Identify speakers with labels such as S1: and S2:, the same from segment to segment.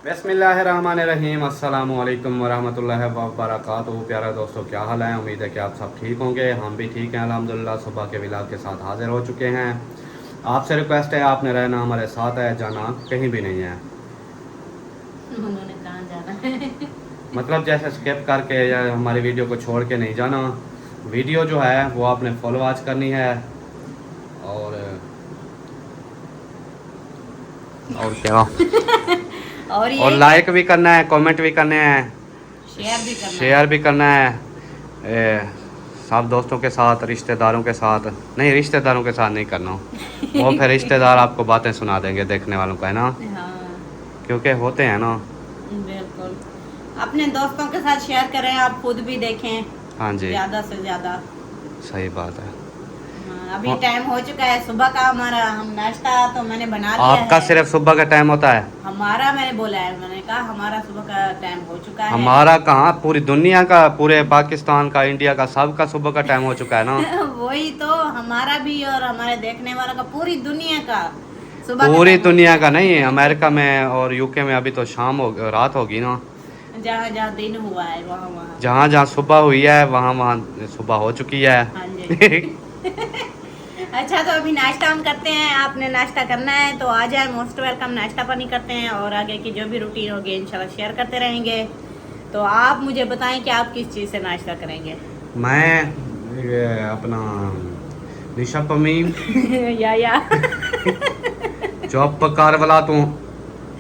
S1: बिस्मिल्लाहिर्रहमानिर्रहीम अस्सलामु अलैकुम वरहमतुल्लाहि वबरकातुहू। प्यारे दोस्तों, क्या हाल है? उम्मीद है कि आप सब ठीक होंगे। हम भी ठीक हैं अल्हम्दुलिल्लाह। सुबह के व्लॉग के साथ हाजिर हो चुके हैं। आपसे रिक्वेस्ट है, आपने रहना हमारे साथ है, जाना कहीं भी नहीं है।
S2: उन्होंने कहाँ जाना है?
S1: मतलब जैसे स्किप करके या हमारी वीडियो को छोड़ के नहीं जाना। वीडियो जो है वो आपने फुल वॉच करनी है। और क्या
S2: और
S1: और
S2: ये कि
S1: लाइक भी करना है, कमेंट भी करने हैं,
S2: शेयर भी करना
S1: शेयर
S2: है।
S1: भी करना है। सब दोस्तों के साथ, रिश्तेदारों के साथ नहीं, रिश्तेदारों के साथ नहीं करना। वो फिर रिश्तेदार आपको बातें सुना देंगे देखने वालों को, है ना?
S2: हाँ,
S1: क्योंकि होते हैं ना।
S2: बिल्कुल। अपने दोस्तों के साथ शेयर करें, आप खुद भी देखें
S1: हाँ जी,
S2: ज्यादा से ज्यादा।
S1: सही बात है।
S2: हाँ, अभी
S1: हो-
S2: टाइम हो चुका है सुबह का। हमारा हम नाश्ता तो मैंने बना लिया
S1: आपका
S2: है।
S1: सिर्फ सुबह का टाइम होता है?
S2: हमारा मैंने बोला है, मैंने कहा हमारा सुबह का टाइम हो चुका है।
S1: हमारा कहाँ, पूरी दुनिया का, पूरे पाकिस्तान का, इंडिया का, सबका सुबह का टाइम हो चुका है ना।
S2: वही तो, हमारा भी और हमारे देखने वालों का, पूरी दुनिया का सुबह का
S1: पूरी
S2: टाइम हो
S1: दुनिया
S2: चुका
S1: का नहीं,
S2: है।
S1: अमेरिका में और यूके में अभी तो शाम हो, रात होगी ना।
S2: जहाँ जहाँ दिन हुआ है वहाँ वहाँ।
S1: जहाँ जहाँ सुबह हुई है वहाँ वहाँ सुबह हो चुकी है।
S2: हाँ जी। अच्छा, तो अभी नाश्ता हम करते हैं। आपने नाश्ता करना है तो आ जाए, मोस्ट वेलकम। नाश्ता पानी करते हैं और आगे की जो भी रूटीन होगी इंशाल्लाह शेयर करते रहेंगे। तो आप मुझे बताएं कि आप किस चीज़ से नाश्ता करेंगे?
S1: मैं ये अपना निशा पमी
S2: या
S1: चौप कार वाला तू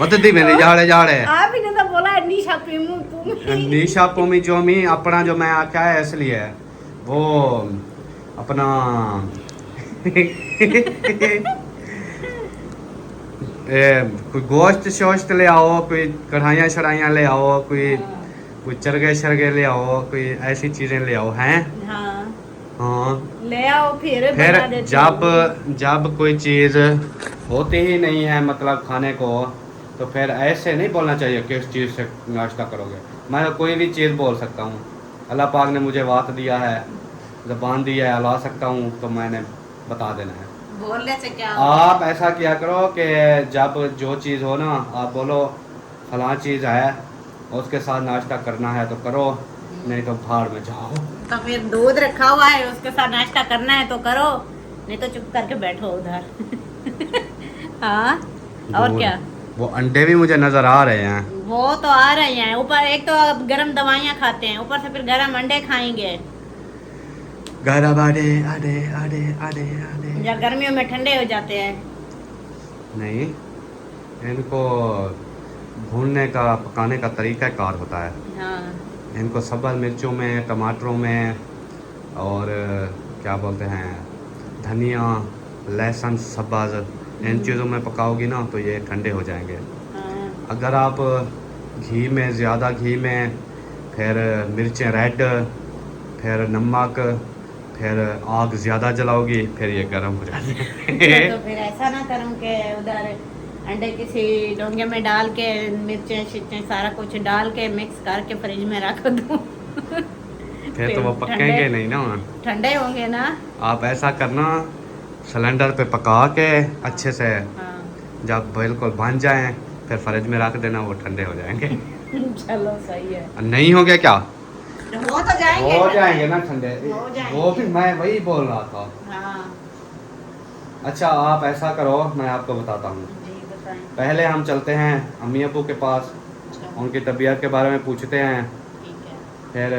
S1: बददी में जाड़े जाड़े
S2: आप ही ने तो बोला है निशा पीमू पुमी।
S1: निशा पमी जो मी अपना जो मैं आख्या है इसलिए वो अपना कोई गोश्त शोश्त ले आओ, कोई कढ़ाइयाँ शढ़ाइयाँ ले आओ, कोई चरगे शरगे ले आओ, कोई ऐसी चीज़ें ले आओ हैं।
S2: हाँ,
S1: हाँ,
S2: ले आओ फिर
S1: फिर
S2: बना देती
S1: जब
S2: हूँ।
S1: जब कोई चीज़ होती ही नहीं है मतलब खाने को, तो फिर ऐसे नहीं बोलना चाहिए किस चीज़ से नाश्ता करोगे। मैं तो कोई भी चीज़ बोल सकता हूँ। अल्लाह पाक ने मुझे वात दिया है, ज़बान दी है, हला सकता हूँ, तो मैंने बता देना है।
S2: बोलने से क्या हो
S1: आप
S2: गया?
S1: ऐसा किया करो कि जब जो चीज़ हो ना, आप बोलो फलां चीज़ है, उसके साथ नाश्ता करना है तो करो, नहीं तो भाड़ में जाओ।
S2: तो फिर दूध रखा हुआ है, उसके साथ नाश्ता करना है तो करो, नहीं तो चुप करके बैठो उधर। हाँ, और
S1: दूध,
S2: क्या?
S1: वो अंडे भी मुझे नज़र आ रहे हैं।
S2: वो तो आ रहे हैं ऊपर। एक तो अब गरम दवाइयाँ खाते हैं, ऊपर से फिर गरम अंडे खाएंगे।
S1: गरम आडे आडे आडे आडे आडे।
S2: या गर्मियों में ठंडे हो जाते हैं।
S1: नहीं, इनको भूनने का, पकाने का तरीका कार होता है।
S2: हाँ,
S1: इनको सब्ज़ मिर्चों में, टमाटरों में, और क्या बोलते हैं, धनिया, लहसुन, सब्ज़, इन चीज़ों में पकाओगी ना तो ये ठंडे हो जाएंगे।
S2: हाँ,
S1: अगर आप घी में, ज़्यादा घी में, फिर मिर्चें रेड, फिर नमक, फिर आग ज़्यादा जलाओगी, फिर ये गर्म हो जाएंगे।
S2: तो फिर ऐसा ना करूँ कि उधर अंडे किसी डोंगे में डाल के मिर्चें शिर्चें सारा कुछ डाल के मिक्स करके फ्रिज में रख दूँ।
S1: फिर तो वो पकेंगे नहीं ना।
S2: ठंडे होंगे ना।
S1: आप ऐसा करना, सिलेंडर पे पका के अच्छे से,
S2: हाँ।
S1: जब बिल्कुल बन जाएं फिर फ्रिज में रख देना, वो ठंडे हो जाएंगे।
S2: चलो सही है।
S1: नहीं हो गया क्या?
S2: हो तो जाएंगे,
S1: हो जाएंगे ना ठंडे।
S2: हो जाएंगे।
S1: वो भी मैं वही बोल रहा था।
S2: हाँ
S1: अच्छा, आप ऐसा करो, मैं आपको बताता हूँ।
S2: जी, बताएं।
S1: पहले हम चलते हैं अम्मी अबू के पास,
S2: अच्छा,
S1: उनकी तबीयत के बारे में पूछते हैं।
S2: ठीक है।
S1: फिर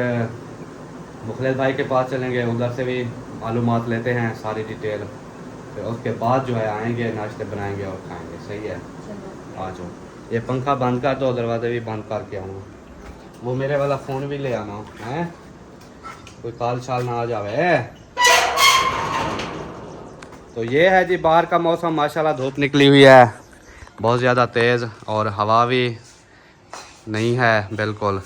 S1: मुखलिस भाई के पास चलेंगे, उधर से भी मालूमात लेते हैं सारी डिटेल। फिर उसके बाद जो है आएंगे, नाश्ते बनाएंगे और खाएंगे। सही है,
S2: चलो।
S1: आ जाओ। ये पंखा बंद कर दो, दरवाजे भी बंद करके आऊँगा। वो मेरे वाला फ़ोन भी ले आना है, कोई काल छाल ना आ जावे। तो ये है जी बाहर का मौसम, माशाल्लाह धूप निकली हुई है बहुत ज़्यादा तेज़, और हवा भी नहीं है, बिल्कुल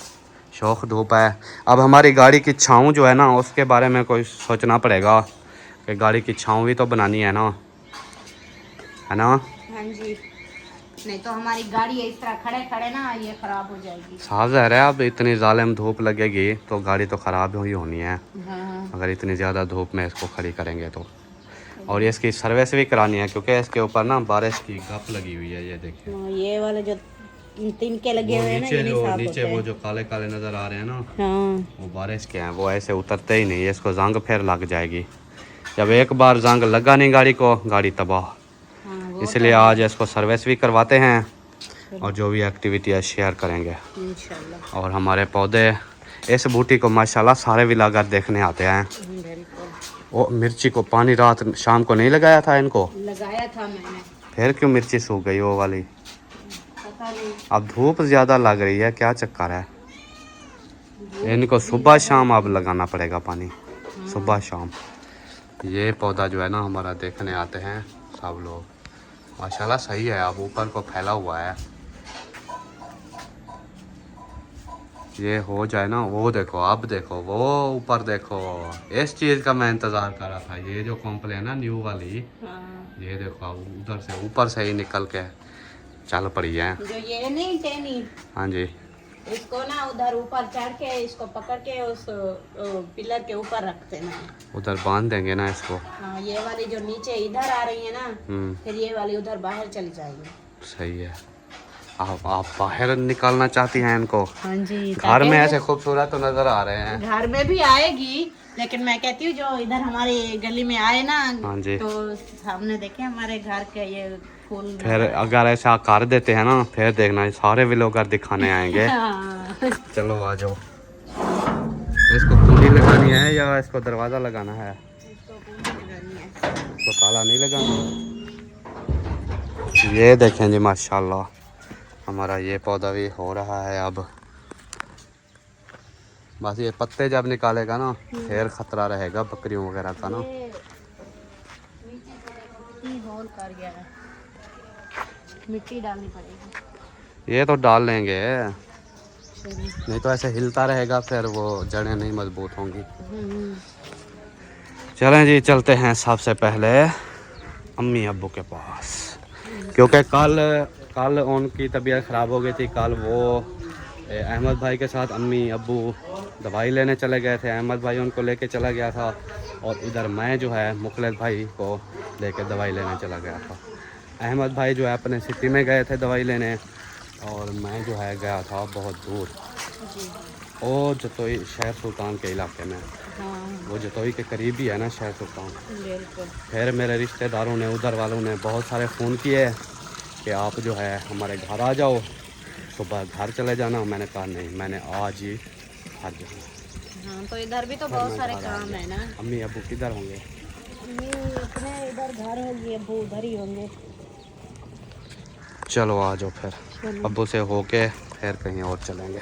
S1: शौक धूप है। अब हमारी गाड़ी की छाँव जो है ना, उसके बारे में कोई सोचना पड़ेगा कि गाड़ी की छाँव भी तो बनानी है ना, है ना?
S2: हाँ जी, नहीं तो हमारी गाड़ी इस तरह खड़े खड़े ना ये खराब हो जाएगी।
S1: साफ ज़ाहिर है, अब इतनी ज़ालिम धूप लगेगी तो गाड़ी तो ख़राब ही होनी है,
S2: हाँ,
S1: अगर इतनी ज़्यादा धूप में इसको खड़ी करेंगे तो। और ये इसकी सर्विस भी करानी है, क्योंकि इसके ऊपर ना बारिश की गप लगी हुई है, ये देखिए।
S2: ये वाले जो तिनके लगे हुए हैं ना,
S1: नीचे
S2: ये नहीं
S1: जो
S2: साफ
S1: नीचे
S2: होते
S1: वो
S2: हैं।
S1: जो काले काले नजर आ रहे हैं ना,
S2: हाँ
S1: वो बारिश के हैं, वो ऐसे उतरते ही नहीं है, इसको जंग फिर लग जाएगी। जब एक बार जंग लगा नहीं गाड़ी को, गाड़ी तबाह।
S2: हाँ वो
S1: इसलिए
S2: तो
S1: आज इसको सर्विस भी करवाते हैं और जो भी एक्टिविटी है शेयर करेंगे।
S2: इंशाल्लाह।
S1: और हमारे पौधे, इस बूटी को माशाल्लाह सारे विलागर देखने आते हैं।
S2: बिल्कुल
S1: वो मिर्ची को पानी रात शाम को नहीं लगाया था इनको,
S2: लगाया था मैंने,
S1: फिर क्यों मिर्ची सूख गई वो वाली?
S2: पता नहीं।
S1: अब धूप ज़्यादा लग रही है, क्या चक्कर है? इनको सुबह शाम अब लगाना पड़ेगा पानी, सुबह शाम। ये पौधा जो है ना हमारा देखने आते हैं सब लोग, माशाल्लाह सही है, अब ऊपर को फैला हुआ है। ये हो जाए ना, वो देखो, अब देखो वो ऊपर देखो, इस चीज़ का मैं इंतज़ार कर रहा था। ये जो कॉम्प्लेन है ना न्यू वाली,
S2: हाँ।
S1: ये देखो अब उधर से ऊपर से ही निकल के चल पड़ी है।
S2: जो ये नहीं टेनी,
S1: हाँ जी,
S2: इसको ना उधर ऊपर चढ़ के इसको पकड़ के उस पिलर के ऊपर रखते हैं।
S1: उधर बांध देंगे ना इसको।
S2: हाँ, ये वाली जो नीचे इधर आ रही है ना, फिर ये वाली उधर बाहर चली जाएगी।
S1: सही है। आप बाहर निकालना चाहती हैं इनको?
S2: हाँ जी।
S1: घर में ऐसे खूबसूरत तो नजर आ रहे हैं।
S2: घर में भी आएगी, लेकिन मैं कहती हूँ जो इधर हमारी गली में आए ना,
S1: हाँ जी।
S2: तो सामने देखे हमारे घर के ये फूल।
S1: फिर अगर ऐसा कर देते हैं ना, फिर देखना सारे व्लॉगर दिखाने आएंगे।
S2: हाँ।
S1: चलो आ जाओ। इसको कुंडी लगानी है या इसको दरवाज़ा लगाना है?
S2: इसको कुंडी लगानी है।
S1: इसको ताला नहीं लगाना। ये देखें जी माशाल्लाह, हमारा ये पौधा भी हो रहा है अब। बस ये पत्ते जब निकालेगा ना, फिर खतरा रहेगा बकरियों वगैरह का ना।
S2: होल कर गया है, मिट्टी डालनी पड़ेगी।
S1: ये तो डाल लेंगे, नहीं तो ऐसे हिलता रहेगा, फिर वो जड़ें नहीं मजबूत होंगी। चलें जी, चलते हैं सबसे पहले अम्मी अब्बू के पास, क्योंकि कल उनकी तबीयत ख़राब हो गई थी। कल वो अहमद भाई के साथ अम्मी अब्बू दवाई लेने चले गए थे। अहमद भाई उनको लेके चला गया था और इधर मैं जो है मुखलिस भाई को लेके दवाई लेने चला गया था। अहमद भाई जो है अपने सिटी में गए थे दवाई लेने, और मैं जो है गया था बहुत दूर, और जतोई शहर सुल्तान के इलाके में।
S2: हाँ।
S1: वो जतोई के करीब ही है ना शहर सुल्तान।
S2: बिल्कुल।
S1: फिर मेरे रिश्तेदारों ने, उधर वालों ने बहुत सारे फ़ोन किए कि आप जो है हमारे घर आ जाओ, सुबह घर चले जाना। मैंने कहा नहीं, मैंने आज ही घर जाना।
S2: हाँ, तो इधर भी तो बहुत सारे काम है ना।
S1: अम्मी अबू किधर होंगे?
S2: अपने इधर घर होंगे, अब्बू उधर ही होंगे।
S1: चलो आ जाओ, फिर अब्बू से होके फिर कहीं और चलेंगे।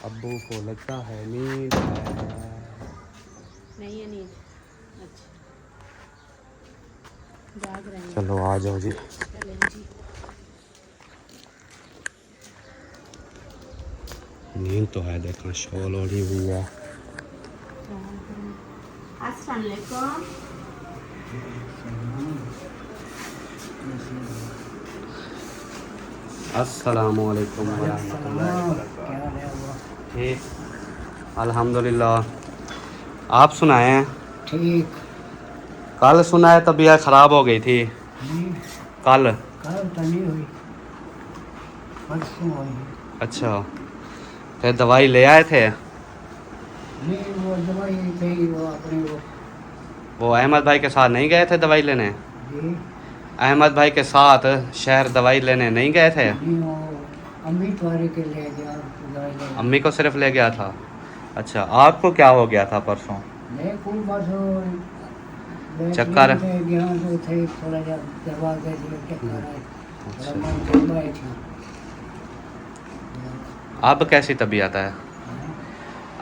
S1: अब्बू को लगता है नींद है।
S2: नहीं है नींद। अच्छा, जाग रहे हैं।
S1: चलो आ जाओ जी।
S2: चलें जी।
S1: नींद तो है, देखना शॉल ओढ़ी हुई है।
S2: अस्सलाम वालेकुम।
S1: अस्सलामु अलैकुम वरहमतुल्लाहि वबरकातुहू। ठीक, अल्हम्दुलिल्लाह। आप सुनाएं?
S3: ठीक।
S1: कल सुना है तबीयत ख़राब हो गई थी। कल
S3: कल तो नहीं हुई, परसों हुई।
S1: अच्छा, फिर दवाई ले आए थे?
S3: नहीं, वो दवाई थी वो अपने
S1: वो अहमद भाई के साथ नहीं गए थे दवाई लेने?
S3: जी
S1: अहमद भाई के साथ शहर दवाई लेने नहीं गए थे?
S3: नहीं, वो अम्मी तुम्हारे के ले गया दवाई ले।
S1: अम्मी को सिर्फ ले गया था। अच्छा, आपको क्या हो गया था परसों?
S3: नहीं, कुल बस
S1: चक्कर?
S3: गया तो थे, थोड़ा सा दवा दे दिया, चक्कर आए,
S1: अच्छा।
S3: थोड़ा मन ठंडा ही था।
S1: अब कैसी तबीयत है?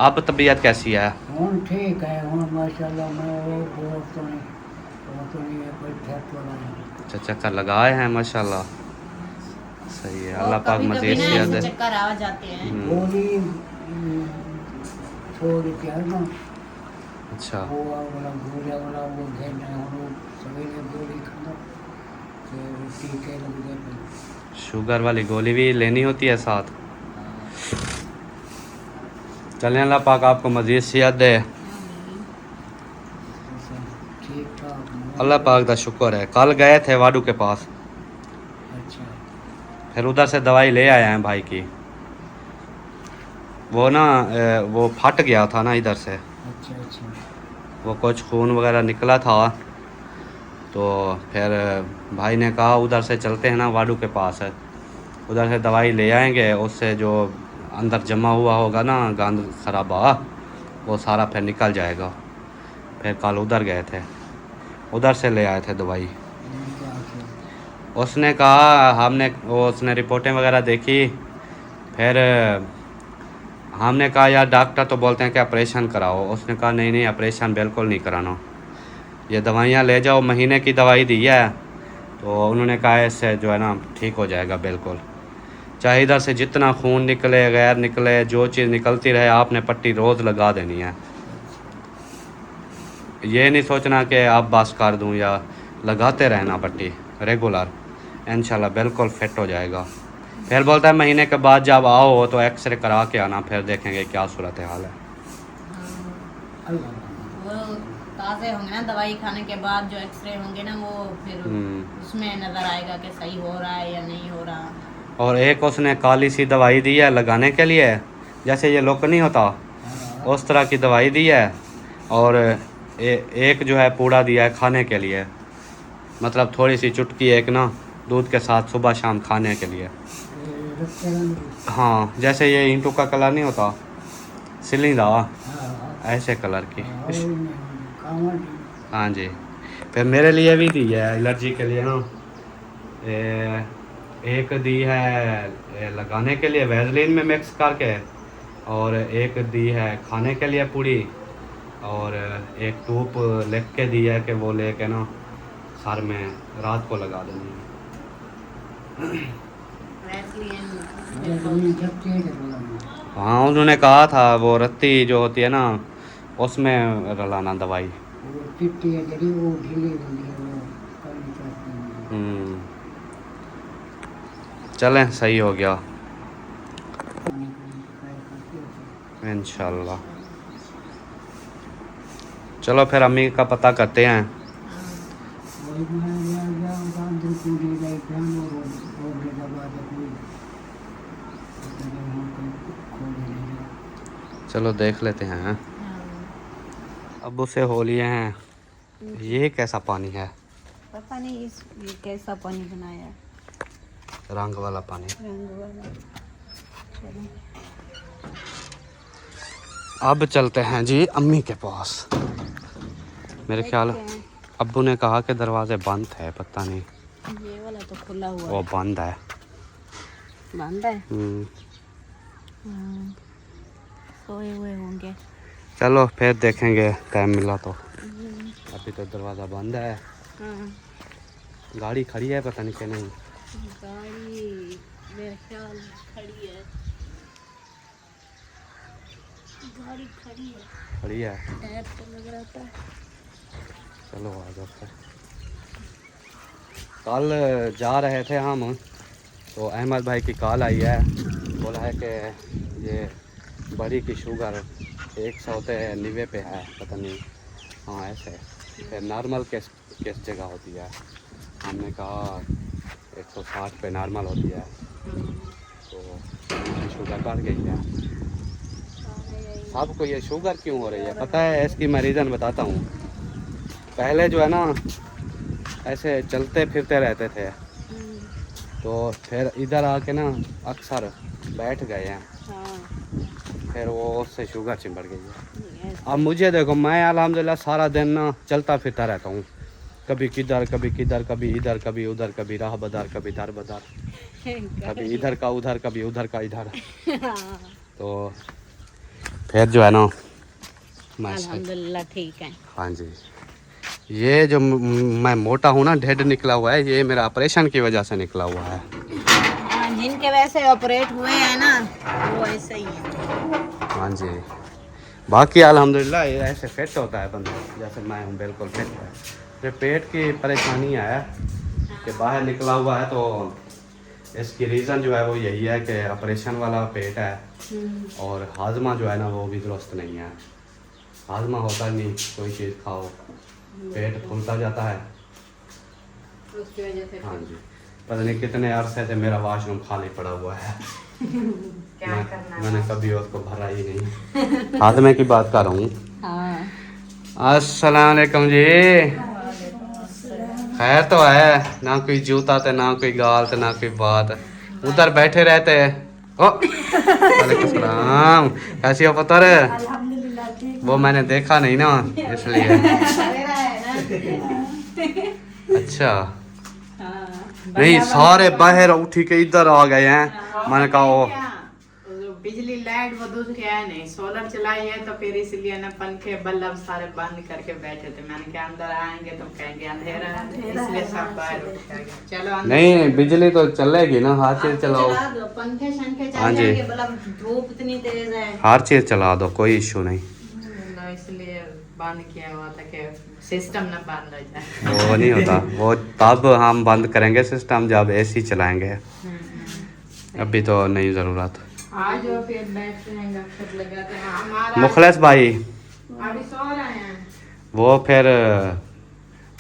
S1: अब तबीयत कैसी है?
S3: हूँ ठीक है, हूँ माशाल्लाह। मैं वो तो नहीं है, कोई ठहर तो नहीं।
S1: अच्छा, चक्कर लगाए हैं माशाल्लाह। सही है, अल्लाह पाक
S2: कभी-कभी
S1: मजीद
S2: ना
S1: सेहत
S2: ऐसे
S1: दे।
S2: चक्कर आ जाते हैं।
S3: गोली छोड़ के है ना,
S1: अच्छा,
S3: वो वाला गोलियाँ वाला वो घेरना है, हम लोग सवेरे गोली खाना, फिर टीके लग गए।
S1: शुगर वाली गोली भी लेनी होती है साथ। चलें, अल्लाह पाक आपको मजीद सेहत दे।
S3: ठीक ठाक।
S1: अल्लाह पाक का शुक्र है। कल गए थे वाडू के पास,
S3: अच्छा
S1: फिर उधर से दवाई ले आए हैं भाई की। वो ना वो फट गया था ना इधर से,
S3: अच्छा अच्छा।
S1: वो कुछ खून वगैरह निकला था, तो फिर भाई ने कहा उधर से चलते हैं ना वाडू के पास है, उधर से दवाई ले आएंगे, उससे जो अंदर जमा हुआ होगा ना गंद खराबा, वो सारा फिर निकल जाएगा। फिर कल उधर गए थे, उधर से ले आए थे दवाई।
S3: क्या किया?
S1: उसने कहा उसने रिपोर्टें वगैरह देखी, फिर हमने कहा यार डॉक्टर तो बोलते हैं कि ऑपरेशन कराओ। उसने कहा नहीं नहीं ऑपरेशन बिल्कुल नहीं कराना, ये दवाइयाँ ले जाओ, महीने की दवाई दी है, तो उन्होंने कहा इससे जो है ना ठीक हो जाएगा बिल्कुल। चाहे इधर से जितना खून निकले गैर निकले, जो चीज़ निकलती रहे, आपने पट्टी रोज़ लगा देनी है। ये नहीं सोचना कि आप बस कर दूं, या लगाते रहना पट्टी रेगुलर, इंशाल्लाह बिल्कुल फिट हो जाएगा। फिर बोलता है महीने के बाद जब आओ तो एक्सरे करा के आना, फिर देखेंगे क्या सूरत हाल है।
S3: अल्लाह।
S2: वो ताज़े होंगे ना दवाई खाने के बाद, जो एक्सरे होंगे ना वो फिर उसमें नज़र आएगा कि सही हो रहा है या नहीं हो रहा।
S1: और एक उसने काली सी दवाई दी है लगाने के लिए, जैसे ये लुक नहीं होता उस तरह की दवाई दी है, और एक जो है पूड़ा दिया है खाने के लिए, मतलब थोड़ी सी चुटकी एक ना दूध के साथ सुबह शाम खाने के लिए। हाँ जैसे ये ईंटों का कलर नहीं होता सिलिंडा, ऐसे कलर की। हाँ जी। फिर मेरे लिए भी दी है एलर्जी के लिए ना, एक दी है लगाने के लिए वैसलीन में मिक्स करके, और एक दी है खाने के लिए पूड़ी, और एक टूप लिख के दी है कि वो लेके ना सर में रात को लगा देनी है। हाँ उन्होंने कहा था वो रत्ती जो होती है ना उसमें रलाना दवाई। चलें सही हो गया इंशाल्लाह। चलो फिर अम्मी का पता करते हैं। चलो देख लेते हैं। अब उसे हो लिए हैं। ये कैसा पानी है?
S2: पता नहीं ये कैसा पानी बनाया,
S1: रंग वाला पानी।
S2: रंग वाला। चलो
S1: अब चलते हैं जी अम्मी के पास। मेरे ख्याल अब्बू ने कहा कि दरवाजे बंद है, पता नहीं।
S2: ये वाला तो खुला हुआ
S1: वो बंद है।
S2: बंद है। सोए हुए होंगे।
S1: चलो फिर देखेंगे टाइम मिला तो। अभी तो दरवाज़ा बंद है। गाड़ी खड़ी है पता नहीं कि नहीं।
S2: गाड़ी मेरे ख्याल खड़ी है। गाड़ी खड़ी है।
S1: खड़ी है।
S2: टायर तो लग रहा था।
S1: चलो आ जाते हैं। कल जा रहे थे हम तो अहमद भाई की कॉल आई है, बोला है कि ये बड़ी की शुगर 190 पे है, पता नहीं। हाँ ऐसे फिर नॉर्मल किस जगह होती है? हमने कहा 160 पे नॉर्मल होती है, तो शुगर बढ़ गई है। सबको ये शुगर क्यों हो रही है पता है? इसकी मैं रीज़न बताता हूँ। पहले जो है ना ऐसे चलते फिरते रहते थे, तो फिर इधर आके ना अक्सर बैठ गए हैं, फिर वो उससे शुगर चिमड़ गई है। अब मुझे देखो, मैं अल्हम्दुलिल्लाह सारा दिन ना चलता फिरता रहता हूँ, कभी किधर कभी किधर, कभी इधर कभी उधर, कभी राह बदार कभी दर बदार, कभी इधर का उधर कभी उधर का इधर। तो फिर जो है ना
S2: अल्हम्दुलिल्लाह ठीक है।
S1: हाँ जी। ये जो मैं मोटा हूँ ना, ढेड निकला हुआ है, ये मेरा ऑपरेशन की वजह से निकला हुआ है।
S2: जिनके वैसे ऑपरेट हुए हैं ना वो ऐसे ही है।
S1: हाँ जी। बाकी अल्हम्दुलिल्लाह ये ऐसे फिट होता है बंदा, जैसे मैं हूँ बिल्कुल फिट है। ये पेट की परेशानी है कि बाहर निकला हुआ है, तो इसकी रीज़न जो है वो यही है कि ऑपरेशन वाला पेट है, और हाजमा जो है ना वो भी दुरुस्त नहीं है। हाजमा होता नहीं, कोई चीज़ खाओ पेट फूलता जाता है।
S2: उसकी वजह से
S1: हाँ जी, पता नहीं कितने अरसे से मेरा वॉशरूम खाली पड़ा हुआ है।
S2: क्या करना है।
S1: मैंने कभी उसको भरा ही नहीं। हाथ में की बात कर रहा हूँ।
S2: हाँ।
S1: अस्सलाम वालेकुम जी। खैर तो है ना, कोई जूता थे ना कोई गाल थे ना कोई बात। उधर बैठे रहते हैं। ओ वालेकुम सलाम, कैसी हो पुत्र? वो मैंने देखा नहीं ना इसलिए। अच्छा नहीं, सारे बाहर उठी के इधर आ गए हैं। मैंने कहा ओ
S2: बिजली लाइट वो दूसरी है नहीं, सोलर चलाई है तो फिर इसलिए ना पंखे बल्ब सारे बंद करके बैठे थे। मैंने कहा अंदर आएंगे तो कहेंगे अंधेरा है, इसलिए सब बाहर उठ के आ गए। चलो अंदर
S1: नहीं, बिजली तो चलेगी ना, हर चीज चलाओ।
S2: चला दो, पंखे शंखे
S1: हाँ
S2: चल
S1: जी।
S2: जाएंगे, बल्ब धूप इतनी तेज है
S1: हर चीज चला दो, कोई इशू नहीं।
S2: तो इसलिए बंद किया हुआ था कि सिस्टम ना बंद हो जाए।
S1: वो नहीं होता, वो तब हम बंद करेंगे सिस्टम जब एसी चलाएंगे। अभी तो नहीं ज़रूरत।
S2: आज वो फिर बैठते हैं, गपशप लगाते हैं। हमारा
S1: मुखलिस भाई
S2: अभी सो रहे हैं।
S1: वो फिर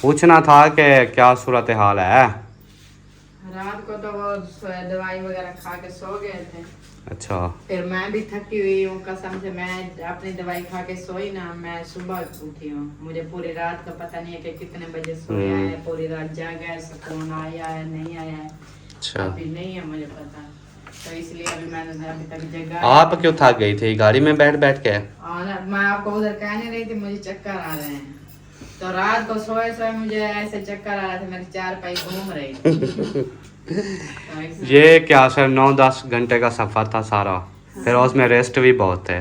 S1: पूछना था कि क्या सूरत हाल है।
S2: रात को तो वो दवाई वगैरह खा के सो गए थे।
S1: अच्छा
S2: फिर मैं भी थकी हुई हूँ कसम से। मैं अपनी दवाई खा के सोई ना, मैं सुबह उठी हूँ। मुझे पूरी रात का पता नहीं है कि कितने बजे सोया है, पूरी रात जागा है, सुकून आया है नहीं आया है
S1: अच्छा।
S2: अभी नहीं है मुझे पता। तो इसलिए अभी मैंने अभी तक जगा।
S1: आप क्यों थक गई थी गाड़ी में बैठ बैठ के?
S2: और मैं आपको उधर कहने रही थी मुझे चक्कर आ रहे हैं, तो रात को सोए सोए मुझे ऐसे चक्कर आ रहे थे, मेरी चारपाई घूम रही थी। तो इसलिए-
S1: ये क्या सर 9-10 घंटे का सफ़र था सारा, फिर उसमें रेस्ट भी बहुत थे।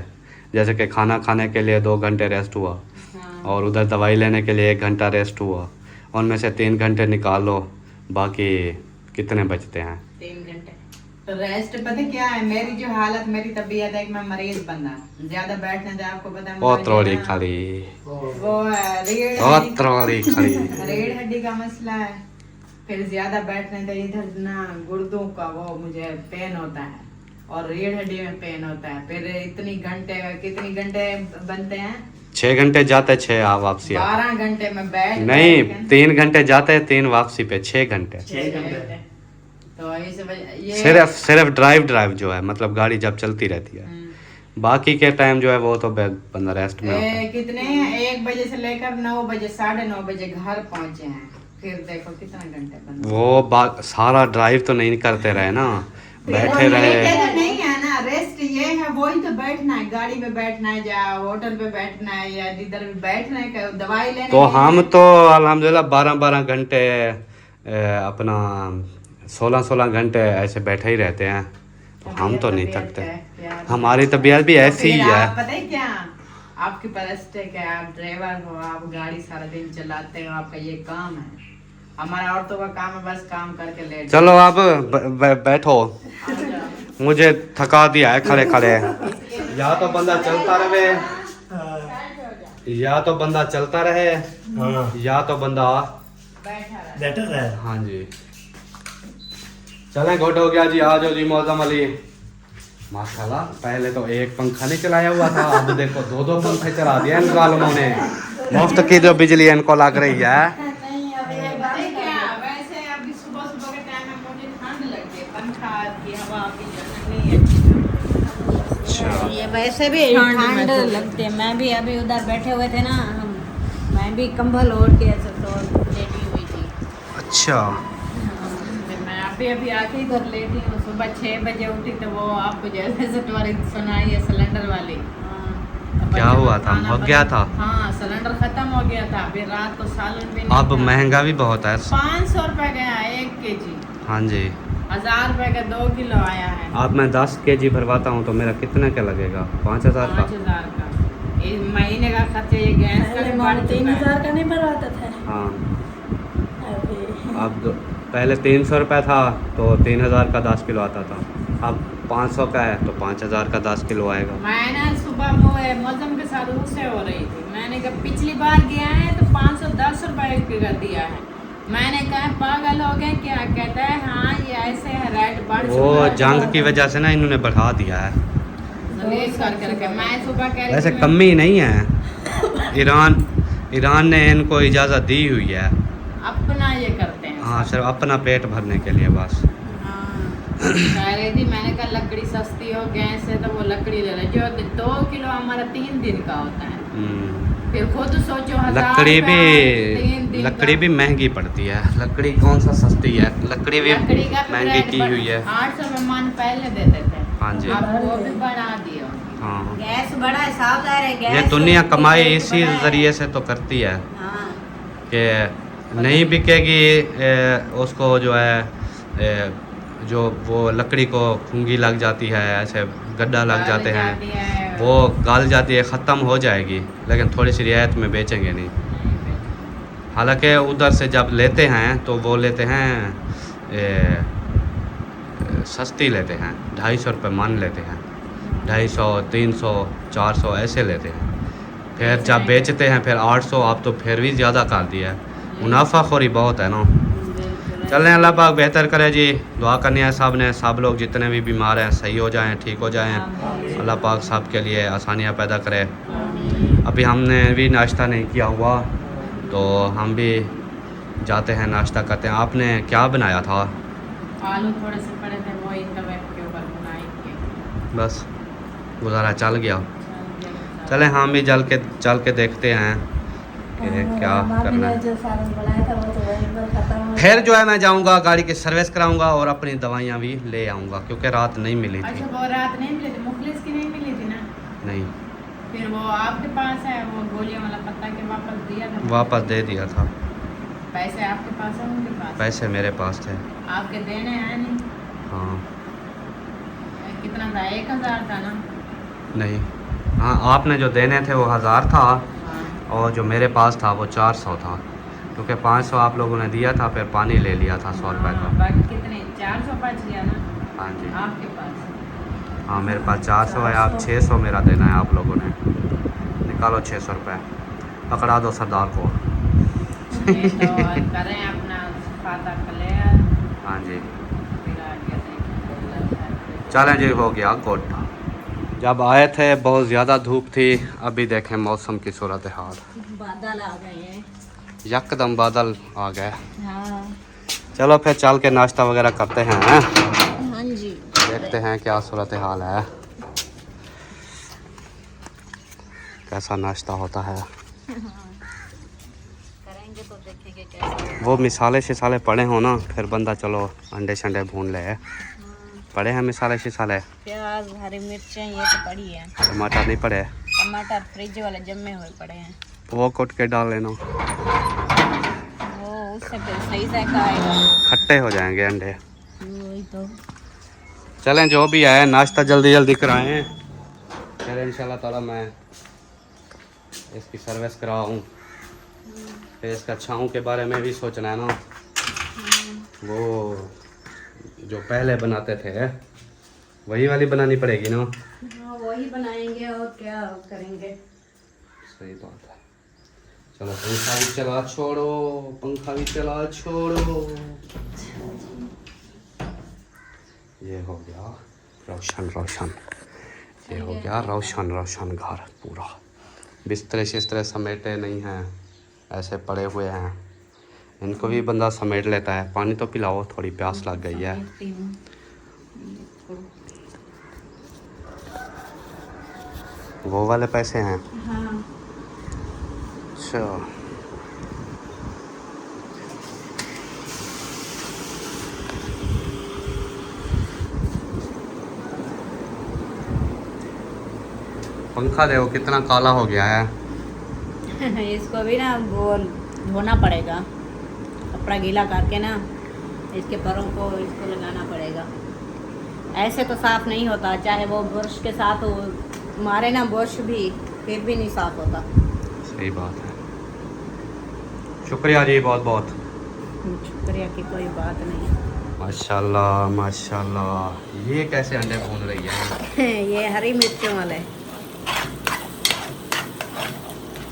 S1: जैसे कि खाना खाने के लिए 2 घंटे रेस्ट हुआ,
S2: हाँ।
S1: और उधर दवाई लेने के लिए 1 घंटा रेस्ट हुआ। उनमें से 3 घंटे निकाल लो, बाकी कितने बचते हैं?
S2: 3 घंटे तो रेस्ट। पता क्या है मेरी जो हालत, मेरी तबीयत है कि मैं मरीज बंदा, ज्यादा बैठने से आपको पता है
S1: बहुत रोड़ी
S2: मुझे ना-
S1: खाली,
S2: वो रीढ़
S1: बहुत
S2: हड्डी-
S1: रोड़ी खाली।
S2: रीढ़ हड्डी का मसला है। फिर ज्यादा बैठने से इधर ना गुर्दों का वो मुझे पेन होता है और रीढ़ हड्डी में पेन होता है। फिर इतनी घंटे, कितनी घंटे बनते हैं?
S1: 6 घंटे जाते, 6 आ वापसी आते।
S2: 12 घंटे में बैठ
S1: नहीं,
S2: बैठ के-
S1: 3 घंटे जाते हैं, 3 वापसी पे, 6 घंटे।
S2: 6 घंटे। तो इस वजह ये
S1: सिर्फ ड्राइव जो है, मतलब गाड़ी जब चलती रहती है। बाकी के टाइम जो है वो तो बंदा रेस्ट में होता है।
S2: कितने 1 बजे से लेकर 9 बजे 9:30 बजे घर पहुंचे हैं। फिर देखो कितने घंटे बंद।
S1: वो सारा ड्राइव तो नहीं करते रहे ना, बैठे रहे।
S2: तो नहीं है ना, रेस्ट ये है, वही तो बैठना है, गाड़ी में बैठना है या होटल पे बैठना है या जिधर भी बैठना है, दवाई लेने
S1: तो
S2: के लिए।
S1: हम तो अल्हम्दुलिल्लाह 12-12 घंटे अपना 16-16 घंटे ऐसे बैठे ही रहते हैं, तो हम तो नहीं
S2: तबीयत
S1: थकते।
S2: है, प्यार।
S1: हमारी तबीयत भी
S2: तो
S1: ऐसी ही
S2: फिर
S1: है।
S2: आप पता है क्या, आपकी परस्ते क्या, आप ड्राइवर हो, आप गाड़ी सारा दिन चलाते हो, आपका ये काम है। हमारा औरतों का काम है बस काम करके लेट।
S1: चलो आप बैठो, मुझे थका दिया है खड़े खड़े। या तो बंदा चलता रहे, या तो बंदा चलता रहे, या तो बंदा
S2: बैठा रहे।
S1: हाँ जी। चलें, घोट हो गया जी, आ जाओ जी मौजम अली। माशाल्लाह, पहले तो एक पंखा नहीं चलाया हुआ था, अब देखो 2-2 पंखे चला दिए इन जालिमों ने। मुफ्त की जो बिजली इनको लग रही है।
S2: पता है क्या, वैसे अभी सुबह सुबह के टाइम में मुझे ठंड लगती है, पंखा की हवा अभी नहीं है। ये वैसे भी ठंड लगती है। मैं भी अभी उधर बैठे हुए थे ना हम, मैं भी कंबल ओढ़ के ऐसे तो लेटी हुई थी।
S1: अच्छा,
S2: फिर मैं अभी आके इधर लेटी हूँ। सुबह 6 बजे उठी तो वो आपको जैसे स्टोरी सुनाई है सिलेंडर वाली। तो
S1: क्या हुआ था?
S2: खाना
S1: हो गया था?
S2: हाँ, सिलेंडर खत्म हो गया था। फिर रात को सालन भी नहीं
S1: अब
S2: था।
S1: महंगा भी बहुत है।
S2: 500 रुपए गया 1 kg।
S1: हाँ जी।
S2: 1000 रुपए का 2 किलो आया है।
S1: अब मैं 10 kg भरवाता हूँ तो मेरा कितने का लगेगा? 5000 का।
S2: 5000 का इस महीने का खर्चा, ये गैस का भी बढ़ चुका है।
S4: 3000 का नहीं भरवाता था
S1: हाँ,
S4: अभी।
S1: अब पहले 300 रुपये था तो 3000 का 10 किलो आता था, अब 500 का है तो 5000 का 10 किलो आएगा।
S2: मैं ना सुबह मौसम के साथ उससे हो रही थी। मैंने कहा पिछली बार गया है तो 510 रुपए का दिया है। मैंने कहा पागल हो गए क्या? कहता है हाँ ये ऐसे है, रेट बढ़
S1: वो
S2: चुका है।
S1: जंग की वजह से ना इन्होंने बढ़ा दिया है।
S2: रेट कर करके मैं सुबह कह रही
S1: वैसे
S2: थी
S1: कमी नहीं है, ईरान ईरान ने इनको इजाज़त दी हुई है।
S2: अपना ये करते हैं।
S1: हाँ, सिर्फ अपना पेट भरने के लिए बस।
S2: हाँ, कह रही थी, मैंने कहा लकड़ी सस्ती हो गैस है तो वो लकड़ी ले ले, जो 2 किलो हमारा 3 दिन का होता है। फिर खुद सोचो 1000
S1: लकड़ी
S2: रुपया 3
S1: भी
S2: दिन
S1: लकड़ी
S2: का।
S1: भी महंगी पड़ती है। लकड़ी कौन सा सस्ती है, लकड़ी भी
S2: लकड़ी का
S1: महंगी की हुई है।
S2: 800 में मान पहले देते थे।
S1: हाँ जी।
S2: अब वो भी बढ़ा दिया।
S1: हाँ,
S2: गैस बड़ा है, सावधान है गैस।
S1: ये दुनिया कमाई
S2: रेट
S1: इसी
S2: बढ़ा है।
S1: ज़रिए से तो करती है
S2: हाँ,
S1: कि नहीं बिकेगी उसको जो है जो वो लकड़ी को खूंगी लग जाती है, ऐसे गड्ढा लग जाते हैं,
S2: जाती है।
S1: वो गल जाती है, ख़त्म हो जाएगी, लेकिन थोड़ी सी रियायत में बेचेंगे नहीं। हालांकि उधर से जब लेते हैं तो वो लेते हैं सस्ती लेते हैं, 250 रुपये मान लेते हैं, 250, 300, 400 ऐसे लेते हैं। फिर जब बेचते हैं फिर 800, आप तो फिर भी ज़्यादा कर दिया है। मुनाफाखोरी बहुत है ना। चलें, अल्लाह पाक बेहतर करे जी। दुआ करनी है सब ने, सब लोग जितने भी बीमार हैं सही हो जाएं, ठीक हो जाएं। अल्लाह पाक सब के लिए आसानियाँ पैदा करे। अभी हमने भी नाश्ता नहीं किया हुआ, तो हम भी जाते हैं नाश्ता करते हैं। आपने क्या बनाया था?
S2: आलू थोड़े से पड़े थे, वो तवे के ऊपर बनाएंगे।
S1: बस गुजारा चल गया। चलें, हम भी चल के देखते हैं कि क्या करना है।
S4: जो सालन बनाया था वो तो वहीं पर खत्म हो
S1: फिर
S4: गया।
S1: जो है मैं जाऊंगा, गाड़ी की सर्विस कराऊंगा और अपनी दवाइयाँ भी ले आऊँगा, क्योंकि रात नहीं मिली थी।
S2: अच्छा, वो रात नहीं मिली थी, मुखलिस की नहीं मिली थी ना?
S1: नहीं,
S2: फिर वो आपके पास है, वो गोलियां वाला पत्ता के वापस दिया था?
S1: वापस दे दिया था।
S2: पैसे आपके पास है, उनके पास?
S1: पैसे मेरे पास थे।
S2: आपके देने हैं नहीं?
S1: हाँ।
S2: कितना था? 1000 था ना?
S1: नहीं, हाँ, आपने जो देने थे वो 1000 था,
S2: हाँ।
S1: और जो मेरे पास था वो 400 था, क्योंकि 500 आप लोगों ने दिया था, फिर पानी ले लिया था 100 रुपये का।
S2: बाकी कितने? 400 बच गया ना
S1: हाँ जी।
S2: आपके पास?
S1: हाँ, मेरे पास 400 है, आप 600 मेरा देना है आप लोगों ने। निकालो 600 रुपये, पकड़ा दो सरदार को।
S2: ये तो करें अपना खाता क्लियर।
S1: हाँ जी,
S2: फिर आगे देखें।
S1: चलें जी, हो गया गुड। जब आए थे बहुत ज़्यादा धूप थी, अभी देखें मौसम की सूरत हाल।
S2: बादल आ गए हैं।
S1: यकदम बादल आ गए।
S2: हाँ।
S1: चलो फिर चल के नाश्ता वगैरह करते हैं।
S2: हाँ जी।
S1: देखते हैं क्या सूरत हाल है, कैसा नाश्ता होता है।
S2: करेंगे तो देखेंगे कैसे।
S1: वो मिसाले शिसाले पड़े हो ना, फिर बंदा चलो अंडे शंडे भून ले। पड़े हैं मिसाले शिसाले?
S2: प्याज, हरी मिर्चें ये तो पड़ी है।
S1: टमाटर नहीं पड़े?
S2: टमाटर फ्रिज वाले जमे हुए पड़े हैं,
S1: वो कुट के डाल लेना,
S2: वो उससे फिर सही जायका आएगा।
S1: खट्टे हो जाएंगे अंडे।
S2: वही तो।
S1: चलें, जो भी है नाश्ता जल्दी जल्दी कराएं, फिर इंशाल्लाह ताला मैं इसकी सर्विस कराऊँ। फिर इसका छाँव के बारे में भी सोचना है ना, वो जो पहले बनाते थे वही वाली बनानी पड़ेगी ना।
S2: हाँ, वही बनाएंगे और क्या करेंगे।
S1: सही बात है। चलो, पंखा भी चला छोड़ो, पंखा भी चला छोड़ो। ये हो गया रोशन रोशन, ये हो गया रोशन रोशन घर पूरा। बिस्तरे शिस्तरे समेटे नहीं हैं, ऐसे पड़े हुए हैं। इनको भी बंदा समेट लेता है। पानी तो पिलाओ, थोड़ी प्यास लग गई है। वो वाले पैसे हैं?
S2: हाँ।
S1: अच्छा, पंखा देखो कितना काला हो गया है।
S2: इसको भी ना वो धोना पड़ेगा, कपड़ा गीला करके ना इसके परों को इसको लगाना पड़ेगा। ऐसे तो साफ नहीं होता, चाहे वो ब्रश के साथ हो मारे ना ब्रश भी, फिर भी नहीं साफ होता।
S1: सही बात है। शुक्रिया जी, बहुत बहुत
S2: शुक्रिया की कोई बात नहीं।
S1: माशाल्लाह माशाल्लाह। ये कैसे अंडे भून रही है?
S2: ये हरी मिर्चों वाले,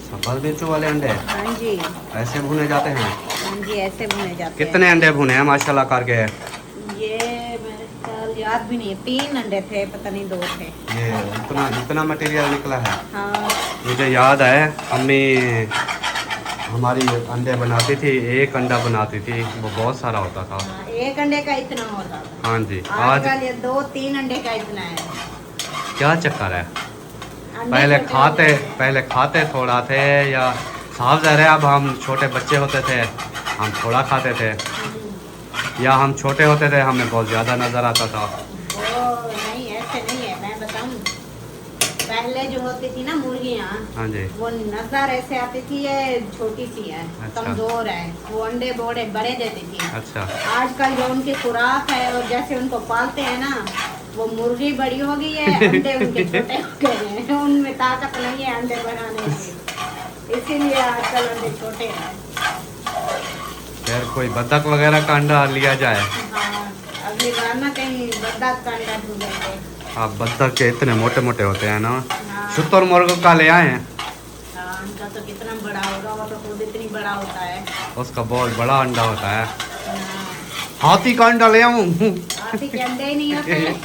S1: सफेद मिर्चों वाले अंडे
S2: हाँ जी,
S1: ऐसे भुने जाते हैं?
S2: हाँ जी, ऐसे भुने जाते हैं।
S1: कितने अंडे भुने हैं माशाल्लाह करके?
S2: ये मेरे ख्याल याद भी नहीं है, 3 अंडे थे, पता नहीं 2 थे।
S1: ये इतना इतना मटेरियल निकला है।
S2: हाँ।
S1: मुझे याद है अम्मी हमारी अंडे बनाती थी, एक अंडा बनाती थी, वो बहुत सारा होता था।
S2: हाँ, एक अंडे का इतना होता था।
S1: हाँ जी। आज
S2: आजकल ये 2-3 अंडे का इतना है।
S1: क्या चक्कर है?
S2: अंडे
S1: पहले
S2: छोटे हो गए।
S1: खाते थोड़ा थे, या साफ ज़ाहिर है अब हम छोटे बच्चे होते थे, हम थोड़ा खाते थे, या हम छोटे होते थे हमें बहुत ज़्यादा नज़र आता था।
S2: वो नहीं, ऐसे नहीं है, मैं बताऊं। पहले जो होती थी ना मुर्गियाँ,
S1: हाँ जी।
S2: वो नजर ऐसे आती थी ये छोटी सी है,
S1: अच्छा।
S2: कमजोर है, वो अंडे बड़े बड़े देती थी।
S1: अच्छा।
S2: आजकल जो उनकी खुराक है और जैसे उनको पालते हैं ना, वो मुर्गी बड़ी हो गई है, अंडे उनके छोटे हो गए हैं, उनमें ताकत नहीं है अंडे बनाने की, इसीलिए आजकल अंडे छोटे हैं।
S1: फिर कोई बतख वगैरह का अंडा लिया जाए।
S2: हाँ, अगली बार ना कहीं बद्दाख का अंडा ढूंढेंगे।
S1: हाँ, बतख के इतने मोटे मोटे होते हैं ना।
S2: हाँ।
S1: शुतुरमुर्ग का ले आए हैं,
S2: हाँ, उनका तो कितना बड़ा होगा, वो तो खुद इतनी बड़ा होता है।
S1: उसका बहुत बड़ा अंडा होता है।
S2: हाँ,
S1: हाथी का अंडा ले आऊं?
S2: हाथी के अंडे ही नहीं होते।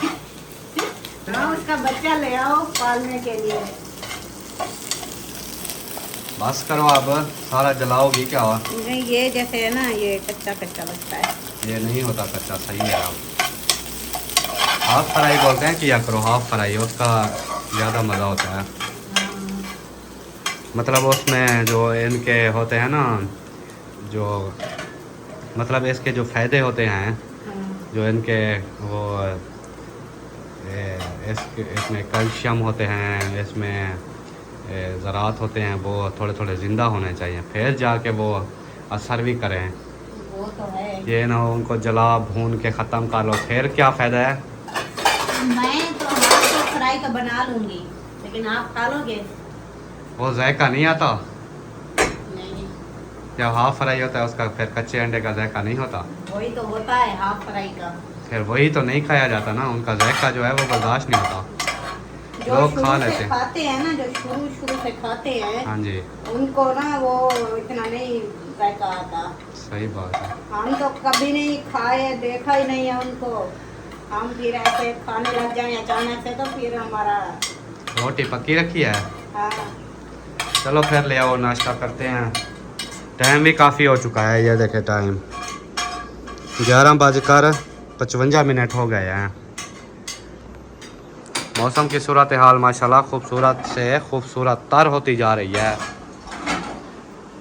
S2: हाँ, उसका बच्चा ले आओ पालने के लिए।
S1: बस करो, अब सारा जलाओगी क्या?
S2: नहीं, ये जैसे है ना, ये कच्चा कच्चा लगता है।
S1: ये नहीं होता कच्चा, सही है। आप हाफ फ्राई बोलते हैं, किया करो हाफ फ्राई, उसका ज़्यादा मज़ा होता है। मतलब उसमें जो इनके होते हैं ना, जो मतलब इसके जो फ़ायदे होते हैं,
S2: हाँ,
S1: जो इनके वो इसमें कैल्शियम होते हैं, इसमें ज़रात होते हैं, वो थोड़े थोड़े ज़िंदा होने चाहिए, फिर जाके वो असर भी करें।
S2: वो तो है।
S1: ये ना हो उनको जला भून के ख़त्म कर लो, फिर क्या फ़ायदा है?
S2: मैं तो आपको फ्राई तो बना लूंगी, लेकिन आप खा लोगे?
S1: वो जायका नहीं आता।
S2: नहीं,
S1: जब हाफ फ्राई होता है उसका, फिर कच्चे अंडे का जायका नहीं होता।
S2: वही तो होता है हाफ फ्राई का।
S1: फिर वही तो नहीं खाया जाता ना, उनका जायका जो है वो बर्दाश्त नहीं होता।
S2: जो
S1: लोग
S2: शुरू
S1: खा
S2: से
S1: लेते हैं।
S2: खाते हैं ना, जो शुरू से खाते हैं,
S1: हाँ जी,
S2: उनको ना वो इतना नहीं जायका आता।
S1: सही बात है।
S2: हम तो कभी नहीं खाए, देखा ही नहीं है उनको। हम फिर ऐसे खाने लग जाए अचानक से, तो फिर हमारा
S1: रोटी पक्की रखी है।
S2: हाँ।
S1: चलो फिर ले आओ, नाश्ता करते हैं। टाइम भी काफ़ी हो चुका है, ये देखे टाइम 11:55 हो गए हैं। मौसम की सूरत हाल माशाल्लाह खूबसूरत से खूबसूरत तर होती जा रही है।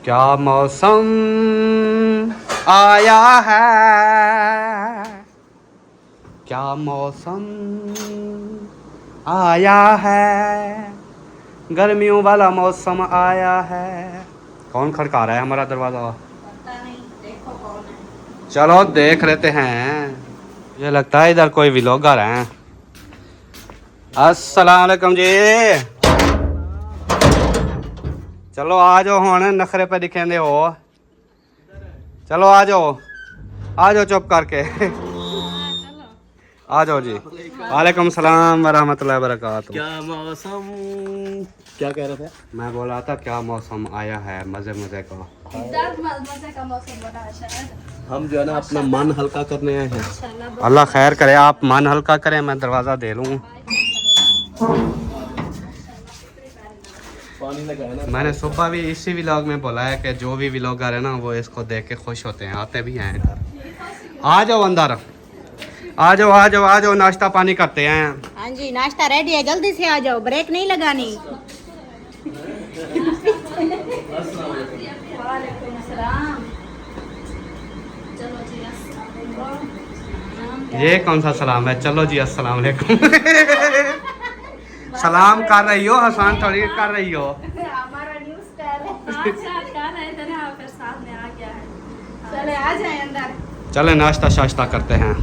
S1: क्या मौसम आया है, क्या मौसम आया है, गर्मियों वाला मौसम आया है। कौन खड़का रहा है हमारा दरवाज़ा?
S2: पता नहीं, देखो कौन है।
S1: चलो देख लेते हैं। ये लगता है इधर कोई व्लॉगर हैं। अस्सलाम वालेकुम जी। चलो आ जाओ, हुण नखरे पे दिखेंदे हो। चलो आ जाओ चुप करके। आ जाओ जी। वालेकुम सलाम वरहमतुल्लाहि वबरकातुहू।
S5: क्या मौसम, क्या कह रहे थे?
S1: मैं बोल रहा था क्या मौसम आया है, मज़े मज़े का।
S4: मजे का मौसम बना है शायद।
S5: हम जो है ना अपना मन हल्का करने आए हैं।
S1: अल्लाह खैर करे, आप मन हल्का करें, मैं दरवाज़ा दे लूँ।
S5: पानी लगाया ना।
S1: मैंने सुबह भी इसी व्लॉग में बोला है कि जो भी व्लॉगर है ना वो इसको देख के खुश होते हैं, आते भी हैं इधर। आ जाओ अंदर, आ जाओ, नाश्ता पानी करते हैं।
S2: हाँ जी, नाश्ता रेडी है, जल्दी से आ जाओ, ब्रेक नहीं लगानी। वालेकुम सलाम।
S4: चलो जी, अस्सलाम वालेकुम।
S1: ये कौन सा सलाम है? चलो जी अस्सलाम वालेकुम। सलाम कर रही हो, हसान थोड़ी कर रही हो।
S2: हमारा न्यू स्टाइल है।
S4: अच्छा, क्या रहे थे ना, फिर साथ में आ गया है।
S2: चले आ जाए अंदर।
S1: चले नाश्ता शाश्ता करते हैं।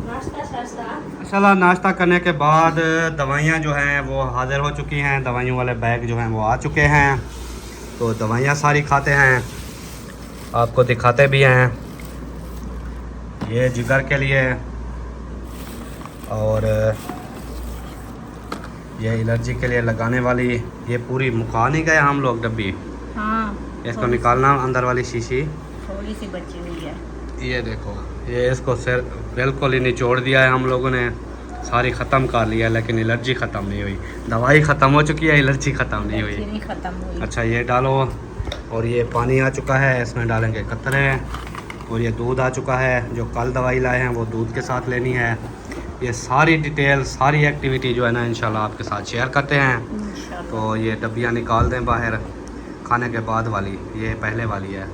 S4: नाश्ता शाश्ता।
S1: माशाल्लाह नाश्ता करने के बाद दवाइयाँ जो हैं वो हाज़िर हो चुकी हैं, दवाइयों वाले बैग जो हैं वो आ चुके हैं, तो दवाइयाँ सारी खाते हैं, आपको दिखाते भी हैं। ये जिगर के लिए, और ये एलर्जी के लिए लगाने वाली, ये पूरी मुका नहीं गए हम लोग डब्बी।
S2: हाँ,
S1: इसको निकालना अंदर वाली शीशी,
S2: थोड़ी सी बची हुई है।
S1: ये देखो, ये इसको सिर बिल्कुल ही निचोड़ दिया है हम लोगों ने, सारी ख़त्म कर लिया, लेकिन एलर्जी ख़त्म नहीं हुई। दवाई ख़त्म हो चुकी है, एलर्जी ख़त्म नहीं हुई।
S2: नहीं खत्म हुई।
S1: अच्छा ये डालो, और ये पानी आ चुका है, इसमें डालेंगे कतरे। और ये दूध आ चुका है, जो कल दवाई लाए हैं वो दूध के साथ लेनी है। ये सारी डिटेल, सारी एक्टिविटी जो है ना इंशाल्लाह आपके साथ शेयर करते हैं। तो ये डब्बियाँ निकाल दें बाहर, खाने के बाद वाली, ये पहले वाली है।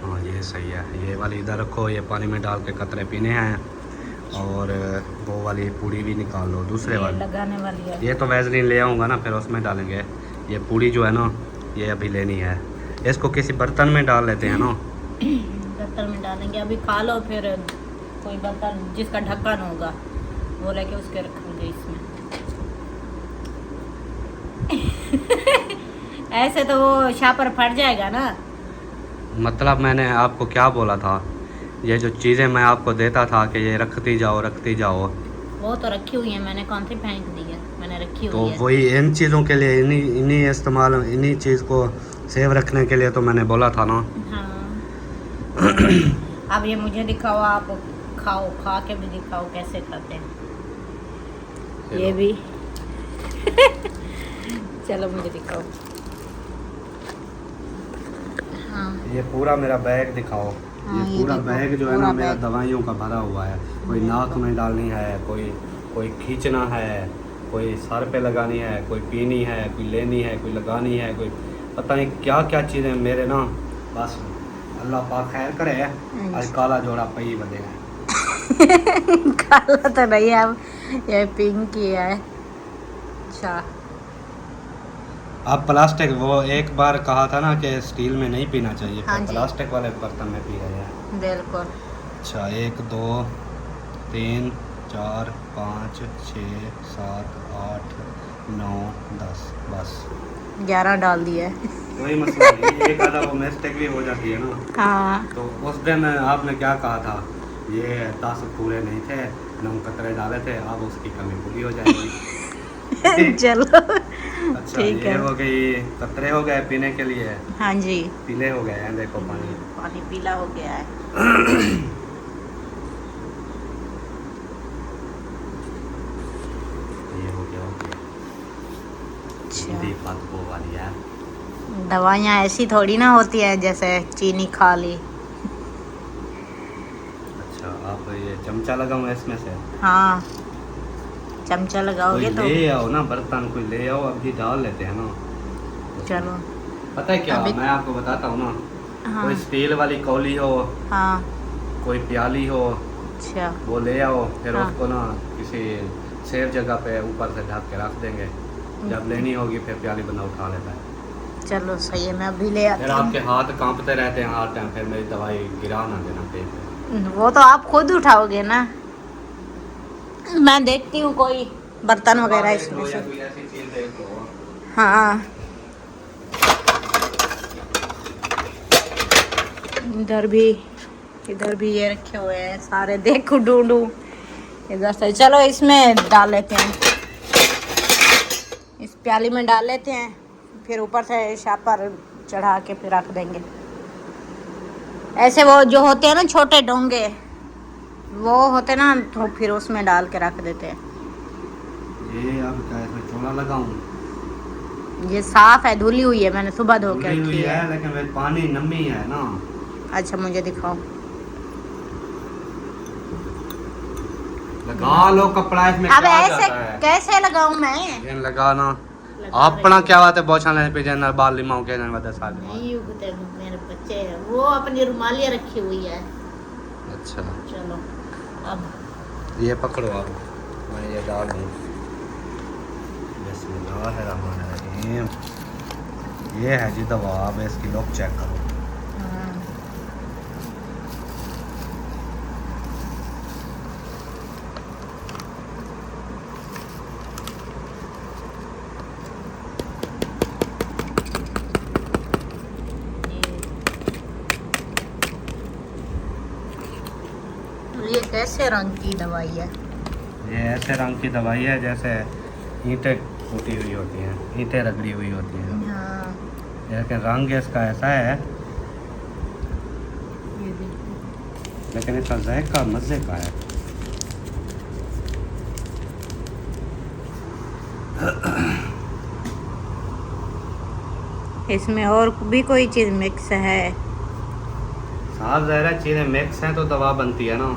S1: हाँ ये सही है, ये वाली इधर रखो, ये पानी में डाल के कतरे पीने हैं। और वो वाली पूड़ी भी निकाल लो, दूसरे वाली
S2: लगाने वाली है।
S1: ये तो वैसलीन ले आऊँगा ना, फिर उसमें डालेंगे। ये पूड़ी जो है ना ये अभी लेनी है। इसको किसी बर्तन में डाल लेते हैं ना,
S2: बर्तन में डालेंगे, अभी खा लो, फिर कोई बर्तन जिसका ढक्कन होगा वो लेके उसके रखेंगे इसमें। ऐसे तो वो शापर फट जाएगा ना।
S1: मतलब मैंने आपको क्या बोला था, ये जो चीज़ें मैं आपको देता था कि ये रखती जाओ,
S2: वो तो रखी हुई है मैंने, कौन सी फेंक दी है, मैंने रखी
S1: तो
S2: हुई है।
S1: वही इन चीज़ों के लिए, इन्हीं इस्तेमाल, इन्हीं चीज़ को सेव रखने के लिए तो मैंने बोला था ना।
S2: हाँ। अब ये मुझे दिखाओ, आप खाओ, खा के भी दिखाओ कैसे खाते हैं ये भी। चलो मुझे दिखाओ। हाँ
S1: ये पूरा मेरा बैग दिखाओ।
S2: हाँ,
S1: ये
S2: ये
S1: पूरा
S2: देखो,
S1: बैग जो है
S2: पूरा
S1: ना मेरा
S2: बैग।
S1: दवाइयों का भरा हुआ है। कोई नाक में डालनी है, कोई खींचना है, कोई सर पे लगानी है, कोई पीनी है, कोई लेनी है, कोई लगानी है, कोई पता नहीं क्या क्या चीज़ें मेरे ना। बस अल्लाह पाक खैर करे, आज काला जोड़ा पई बनेगा।
S2: काला तो नहीं है, अब ये पिंक ही है। अच्छा
S1: आप प्लास्टिक, वो एक बार कहा था ना कि स्टील में नहीं पीना चाहिए,
S2: हाँ
S1: फिर
S2: जी।
S1: प्लास्टिक वाले बर्तन में पी रहे हैं।
S2: बिल्कुल।
S1: अच्छा 1 2 3 4 5 6 7 8 9 10 बस
S2: 11 डाल दिया है।
S1: कोई मसला नहीं, एक आधा वो मिस्टेक भी हो जाती है ना।
S2: हाँ
S1: तो उस दिन आपने क्या कहा था, ये 10 पूरे नहीं थे, 9 कतरे डाले थे, अब उसकी कमी पूरी हो जाएगी।
S2: चलो
S1: अच्छा
S2: ठीक
S1: ये
S2: है।
S1: हो गई, कतरे हो गए पीने के लिए,
S2: हाँ जी,
S1: पीले हो गए हैं, देखो पानी।
S2: पानी पीला हो गया है।
S1: ये हो गया
S2: अच्छा
S1: हिंदी बात वो वाली है।
S2: दवाइयाँ ऐसी थोड़ी ना होती है जैसे चीनी खा ली।
S1: अच्छा आप ये चमचा लगाऊं इसमें से?
S2: हाँ चमचा
S1: कोई
S2: लगाओगे तो।
S1: ले आओ ना बर्तन, कोई ले आओ, अभी डाल लेते हैं ना।
S2: चलो
S1: पता है क्या,
S2: अभी-
S1: मैं आपको बताता हूँ ना।
S2: हाँ
S1: कोई स्टील वाली कौली हो,
S2: हाँ
S1: कोई प्याली हो,
S2: अच्छा
S1: वो ले आओ, फिर
S2: हाँ।
S1: उसको ना किसी सेफ जगह पे ऊपर से ढक के रख देंगे। जब लेनी होगी फिर प्याली बंदा उठा लेता है।
S2: चलो सही है, मैं अभी ले आती
S1: फिर
S2: हूँ।
S1: आपके हाथ कांपते रहते हैं हर टाइम, फिर मेरी दवाई गिरा ना देना पेट पे।
S2: वो तो आप खुद उठाओगे ना, मैं देखती हूँ कोई बर्तन वगैरह इसमें से।
S1: कोई ऐसी चीज़ देख लो।
S2: हाँ इधर भी ये रखे हुए हैं सारे, देखो ढूंढूं इधर से। चलो इसमें डाल लेते हैं, इस प्याली में डाल लेते हैं, फिर ऊपर से शापर चढ़ा के फिर रख देंगे। ऐसे वो जो होते हैं ना छोटे डोंगे, वो होते ना, तो फिर उसमें डाल के रख देते हैं।
S1: ये अब क्या इसमें चूना लगाऊं?
S2: ये साफ है, धुली हुई है, मैंने सुबह धो के
S1: धुली हुई
S2: रखी है।
S1: है लेकिन वे पानी नमी है ना।
S2: अच्छा मुझे दिखाओ।
S1: लगा लो कपड़ा इसमें,
S2: अब
S1: क्या
S2: ऐसे
S1: जाता है?
S2: कैसे लगाऊं मैं?
S1: इन लगाना अपना क्या बात है, बोछा लेने पे जाना बाल लिमाओ के जाना 10 साल में।
S2: नहीं उगते मेरे बच्चे, वो अपनी रुमालियाँ रखी हुई है।
S1: अच्छा
S2: चलो अब
S1: ये पकड़ो आप, मैं ये डाल दूँ। बिस्मिल्लाहिर्रहमानिर्रहीम। ये है जी दवा, अब इसकी लुक चेक करो।
S2: ये कैसे रंग की दवाई है?
S1: ये ऐसे रंग की दवाई है जैसे ईंटें कूटी हुई होती हैं, ईंटें रगड़ी हुई होती हैं।
S2: हाँ
S1: लेकिन रंग इसका ऐसा है,
S2: ये देखो।
S1: लेकिन इसका जायका मज़े का है।
S2: इसमें और भी कोई चीज़ मिक्स है?
S1: साफ ज़ाहिर चीज़ें मिक्स हैं तो दवा बनती है ना।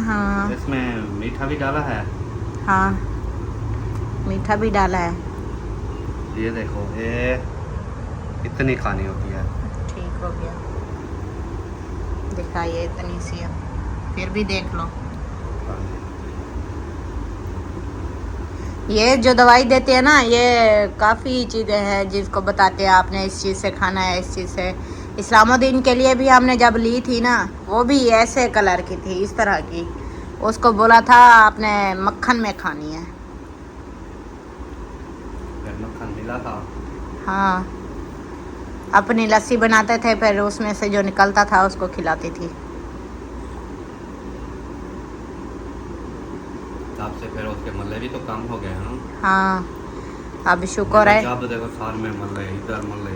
S2: हाँ
S1: इसमें मीठा भी डाला है।
S2: हाँ, मीठा भी डाला है।
S1: ये देखो, ये इतनी खानी होती है।
S2: ठीक हो गया, दिखाइए इतनी सी है, फिर भी देख लो। ये जो दवाई देते हैं ना, ये काफ़ी चीज़ें हैं जिसको बताते हैं आपने इस चीज़ से खाना है, इस चीज़ से। इस्लामुद्दीन के लिए भी हमने जब ली थी ना, वो भी ऐसे कलर की थी, इस तरह की। उसको बोला था आपने मक्खन में खानी है।
S1: फिर मक्खन मिला था।
S2: हाँ, अपनी लस्सी बनाते थे, फिर उसमें से जो निकलता था उसको खिलाती थी।
S1: तब से फिर उसके मल्ले भी तो कम हो गए हैं।
S2: हाँ, अब शुक्र है।
S1: जब देखो सार में मल्ले, इधर मल्ले,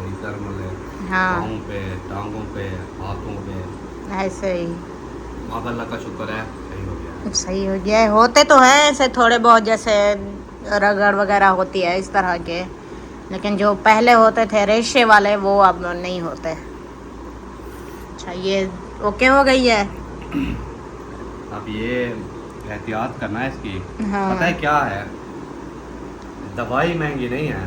S2: हाँ,
S1: पाँव पे, टांगों पे, हाथों पे।
S2: ऐसे ही
S1: अब अल्लाह का शुक्र है, सही हो गया।
S2: सही हो गया है। होते तो हैं ऐसे थोड़े बहुत, जैसे रगड़ वगैरह होती है इस तरह के, लेकिन जो पहले होते थे रेशे वाले, वो अब नहीं होते। अच्छा, ये ओके हो गई है।
S1: अब ये एहतियात करना है इसकी।
S2: हाँ।
S1: पता है क्या है, दवाई महंगी नहीं है,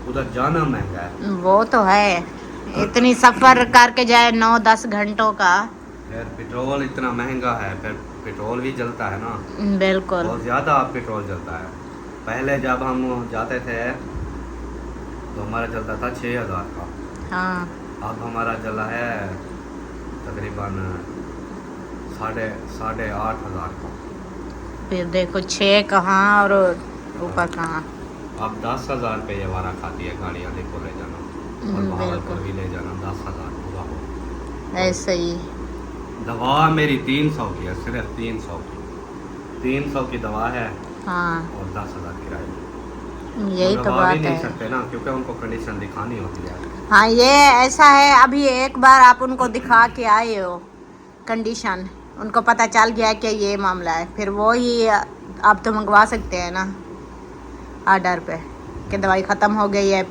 S1: उधर जाना महंगा है।
S2: वो तो है, इतनी सफ़र करके जाए 9-10 घंटों का।
S1: फिर पेट्रोल इतना महंगा है, फिर पेट्रोल भी जलता है ना,
S2: बिल्कुल।
S1: बहुत ज़्यादा पेट्रोल जलता है। पहले जब हम जाते थे तो हमारा चलता था 6,000 का।
S2: हाँ,
S1: अब हमारा चला है तकरीबन साढ़े 8,000 का।
S2: फिर देखो 6 कहाँ और ऊपर कहाँ।
S1: अब 10,000 पे ये वारा खाती है गाड़ी वाले को ले जाना, और भागलपुर भी ले जाना 10,000 पूरा हो।
S2: ऐसे ही
S1: दवा मेरी 300 की है, सिर्फ 300 की। 300 की दवा है
S2: हाँ,
S1: और 10,000 किराया।
S2: यही तो
S1: दवा
S2: बात
S1: भी नहीं
S2: है।
S1: सकते ना, क्योंकि उनको कंडीशन दिखानी होती है।
S2: हाँ, ये ऐसा है, अभी एक बार आप उनको दिखा के आए हो कंडीशन, उनको पता चल गया कि ये मामला है, फिर वो ही आप तो मंगवा सकते हैं ना ऑर्डर पे कि दवाई ख़त्म हो गई है,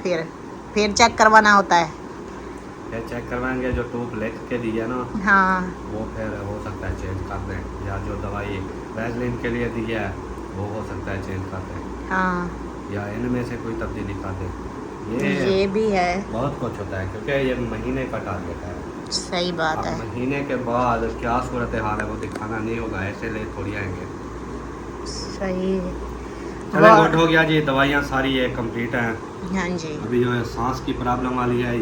S2: फिर चेक करवाना होता है।
S1: फिर चेक करवाएंगे, जो टूप लिख के दी है ना,
S2: हाँ,
S1: वो फिर हो सकता है चेंज कर दें, या जो दवाई वैसलीन के लिए दी है वो हो सकता है चेंज कर दें,
S2: हाँ,
S1: या इनमें से कोई तब्दीली कर दें।
S2: ये भी है।
S1: बहुत कुछ होता है, क्योंकि ये महीने का टारगेट है।
S2: सही बात
S1: अब
S2: है।
S1: महीने के बाद क्या सूरत हाल है वो दिखाना नहीं होगा, ऐसे ले थोड़ी आएंगे।
S2: सही है।
S1: चले,
S2: वो-
S1: गुड हो गया जी, दवाइयाँ सारी ये कंप्लीट हैं।
S2: हाँ जी,
S1: अभी जो है सांस की प्रॉब्लम वाली है,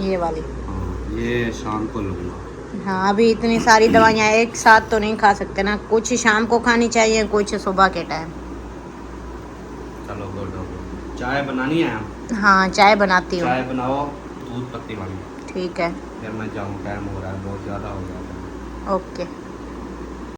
S2: ये वाली।
S1: हाँ, ये शाम को लूँगा।
S2: हाँ, अभी इतनी सारी दवाइयाँ एक साथ तो नहीं खा सकते ना, कुछ शाम को खानी चाहिए, कुछ सुबह के टाइम।
S1: चलो गुड हो गया। चाय बनानी है?
S2: हाँ, चाय बनाती हूँ।
S1: चाय बनाओ दूध पत्ती वाली।
S2: ठीक है,
S1: फिर मैं जाऊँ, टाइम हो रहा है, बहुत ज़्यादा हो गया है।
S2: ओके।